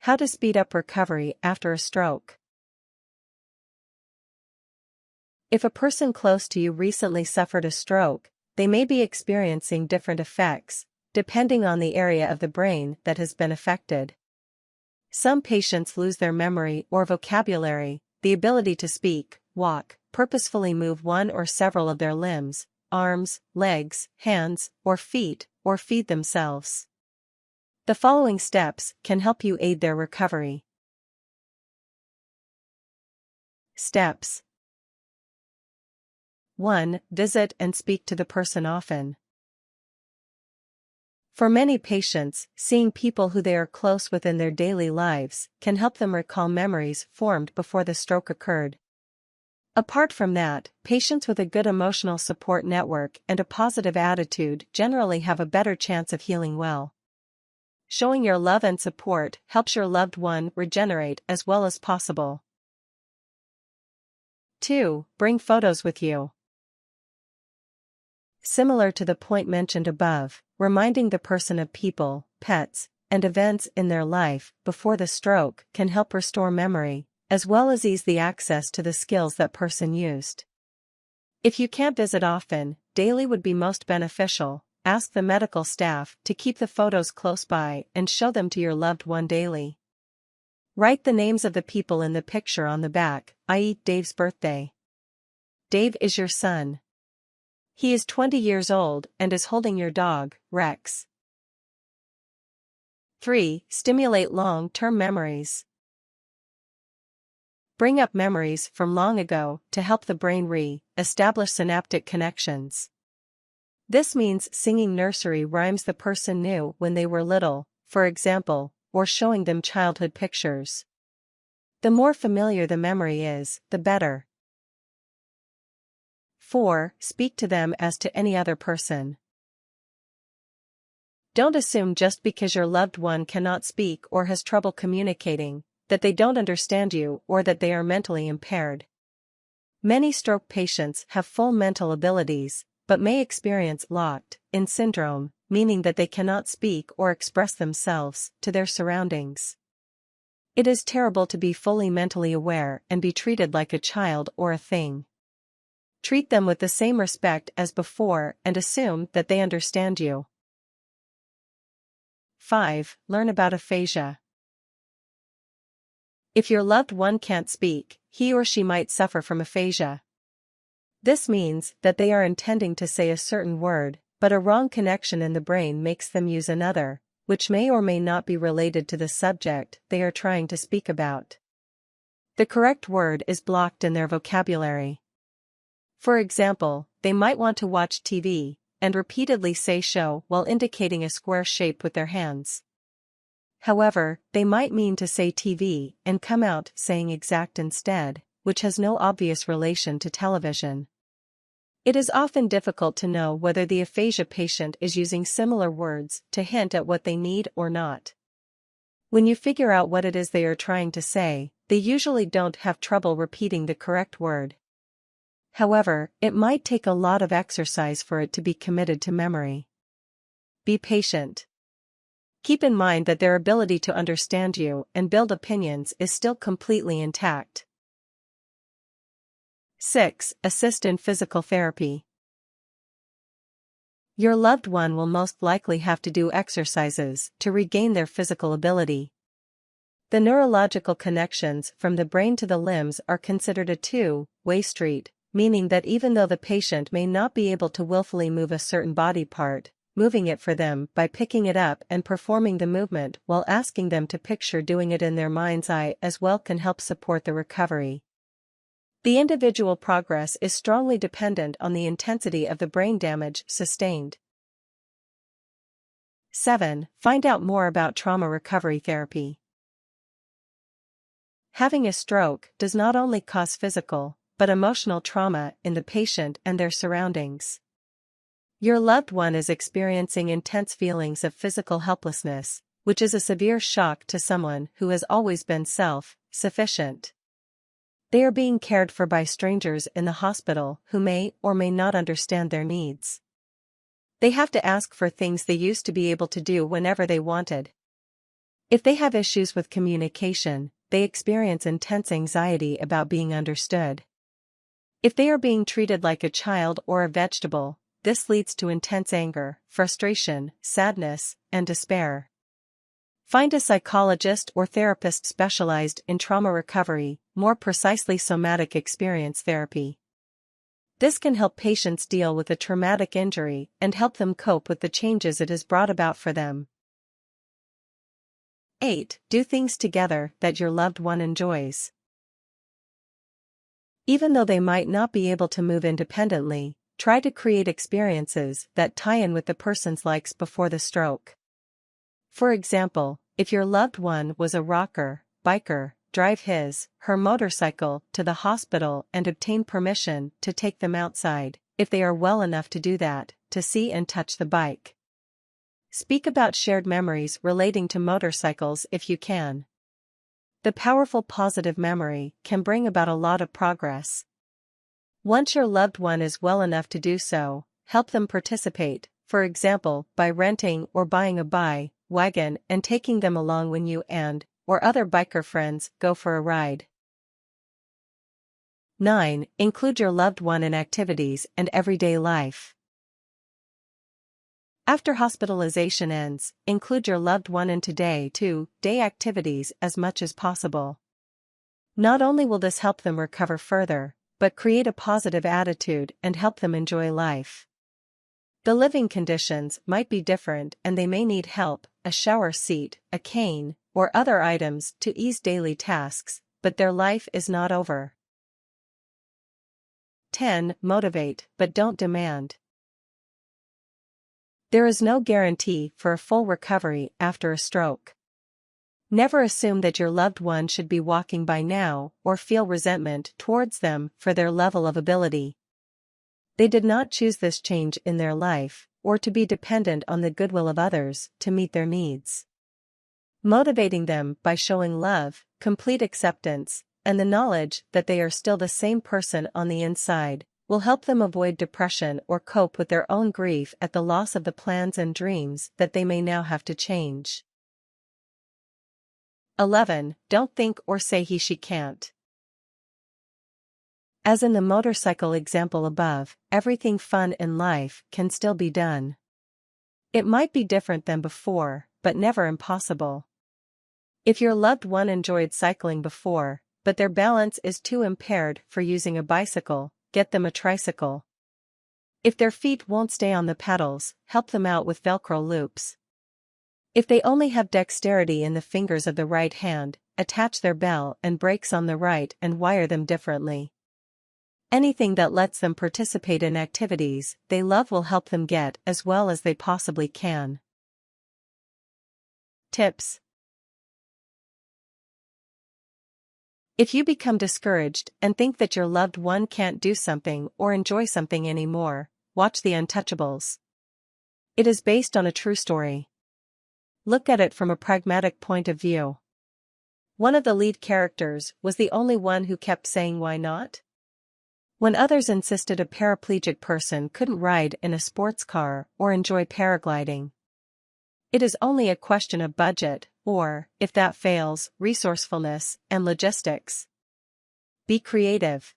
How to speed up recovery after a stroke. If a person close to you recently suffered a stroke, they may be experiencing different effects, depending on the area of the brain that has been affected. Some patients lose their memory or vocabulary, the ability to speak, walk, purposefully move one or several of their limbs, arms, legs, hands, or feet, or feed themselves. The following steps can help you aid their recovery. Steps. 1. Visit and speak to the person often. For many patients, seeing people who they are close with in their daily lives can help them recall memories formed before the stroke occurred. Apart from that, patients with a good emotional support network and a positive attitude generally have a better chance of healing well. Showing your love and support helps your loved one regenerate as well as possible. 2. Bring photos with you. Similar to the point mentioned above, reminding the person of people, pets, and events in their life before the stroke can help restore memory, as well as ease the access to the skills that person used. If you can't visit often, daily would be most beneficial. Ask the medical staff to keep the photos close by and show them to your loved one daily. Write the names of the people in the picture on the back, i.e. Dave's birthday. Dave is your son. He is 20 years old and is holding your dog, Rex. 3. Stimulate long-term memories. Bring up memories from long ago to help the brain re-establish synaptic connections. This means singing nursery rhymes the person knew when they were little, for example, or showing them childhood pictures. The more familiar the memory is, the better. 4. Speak to them as to any other person. Don't assume just because your loved one cannot speak or has trouble communicating, that they don't understand you or that they are mentally impaired. Many stroke patients have full mental abilities, but may experience locked-in syndrome, meaning that they cannot speak or express themselves to their surroundings. It is terrible to be fully mentally aware and be treated like a child or a thing. Treat them with the same respect as before and assume that they understand you. 5. Learn about aphasia. If your loved one can't speak, he or she might suffer from aphasia. This means that they are intending to say a certain word, but a wrong connection in the brain makes them use another, which may or may not be related to the subject they are trying to speak about. The correct word is blocked in their vocabulary. For example, they might want to watch TV, and repeatedly say show while indicating a square shape with their hands. However, they might mean to say TV and come out saying exact instead, which has no obvious relation to television. It is often difficult to know whether the aphasia patient is using similar words to hint at what they need or not. When you figure out what it is they are trying to say, they usually don't have trouble repeating the correct word. However, it might take a lot of exercise for it to be committed to memory. Be patient. Keep in mind that their ability to understand you and build opinions is still completely intact. 6. Assist in physical therapy. Your loved one will most likely have to do exercises to regain their physical ability. The neurological connections from the brain to the limbs are considered a two-way street, meaning that even though the patient may not be able to willfully move a certain body part, moving it for them by picking it up and performing the movement while asking them to picture doing it in their mind's eye as well can help support the recovery. The individual progress is strongly dependent on the intensity of the brain damage sustained. 7. Find out more about trauma recovery therapy. Having a stroke does not only cause physical, but emotional trauma in the patient and their surroundings. Your loved one is experiencing intense feelings of physical helplessness, which is a severe shock to someone who has always been self-sufficient. They are being cared for by strangers in the hospital who may or may not understand their needs. They have to ask for things they used to be able to do whenever they wanted. If they have issues with communication, they experience intense anxiety about being understood. If they are being treated like a child or a vegetable, this leads to intense anger, frustration, sadness, and despair. Find a psychologist or therapist specialized in trauma recovery, more precisely somatic experience therapy. This can help patients deal with a traumatic injury and help them cope with the changes it has brought about for them. 8. Do things together that your loved one enjoys. Even though they might not be able to move independently, try to create experiences that tie in with the person's likes before the stroke. For example, if your loved one was a rocker, biker, drive her motorcycle to the hospital and obtain permission to take them outside, if they are well enough to do that, to see and touch the bike. Speak about shared memories relating to motorcycles if you can. The powerful positive memory can bring about a lot of progress. Once your loved one is well enough to do so, help them participate, for example, by renting or buying a wagon and taking them along when you or other biker friends go for a ride. 9. Include your loved one in activities and everyday life. After hospitalization ends, include your loved one in day-to-day activities as much as possible. Not only will this help them recover further, but create a positive attitude and help them enjoy life. The living conditions might be different and they may need help, a shower seat, a cane, or other items to ease daily tasks, but their life is not over. 10. Motivate, but don't demand. There is no guarantee for a full recovery after a stroke. Never assume that your loved one should be walking by now or feel resentment towards them for their level of ability. They did not choose this change in their life, or to be dependent on the goodwill of others to meet their needs. Motivating them by showing love, complete acceptance, and the knowledge that they are still the same person on the inside, will help them avoid depression or cope with their own grief at the loss of the plans and dreams that they may now have to change. 11. Don't think or say she can't. As in the motorcycle example above, everything fun in life can still be done. It might be different than before, but never impossible. If your loved one enjoyed cycling before, but their balance is too impaired for using a bicycle, get them a tricycle. If their feet won't stay on the pedals, help them out with Velcro loops. If they only have dexterity in the fingers of the right hand, attach their bell and brakes on the right and wire them differently. Anything that lets them participate in activities they love will help them get as well as they possibly can. Tips. If you become discouraged and think that your loved one can't do something or enjoy something anymore, watch The Untouchables. It is based on a true story. Look at it from a pragmatic point of view. One of the lead characters was the only one who kept saying why not? When others insisted a paraplegic person couldn't ride in a sports car or enjoy paragliding. It is only a question of budget, or, if that fails, resourcefulness and logistics. Be creative.